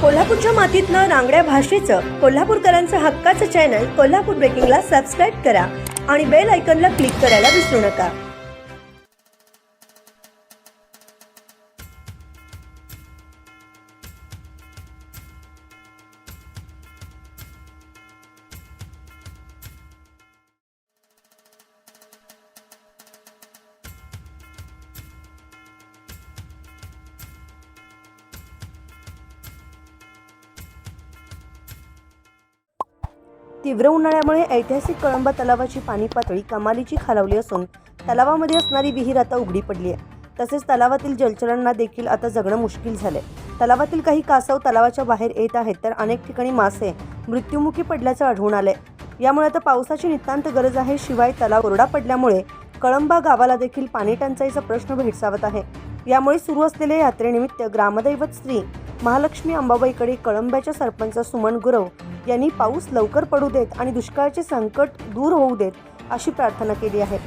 कोल्हापूरच्या मातीतनं रांगड्या भाषेचं कोल्हापूरकरांचं हक्काचं चॅनल कोल्हापूर ब्रेकिंगला सबस्क्राईब करा आणि बेल आयकॉनला क्लिक करायला विसरू नका। तीव्र उन्हाळ्यामुळे ऐतिहासिक कळंबा तलावाची पाणी पातळी कमालीची खालावली असून तलावामध्ये असणारी विहीर आता उघडी पडली आहे। तसेच तलावातील जलचरांना देखील आता जगणं मुश्किल झाले। तलावातील काही कासव तलावाच्या बाहेर येत आहेत, तर अनेक ठिकाणी मासे मृत्युमुखी पडल्याचं आढळून आले। यामुळे आता पावसाची नितांत गरज आहे। शिवाय तलाव कोरडा पडल्यामुळे कळंबा गावाला देखील पाणी टंचाईचा प्रश्न भेडसावत आहे। यामुळे सुरू असलेल्या यात्रेनिमित्त ग्रामदैवत श्री महालक्ष्मी अंबाबाईकडे कळंब्याच्या सरपंच सुमन गुरव यांनी पाऊस लवकर पडू देत आणि दुष्काळाचे संकट दूर होऊ देत अशी प्रार्थना केली आहे।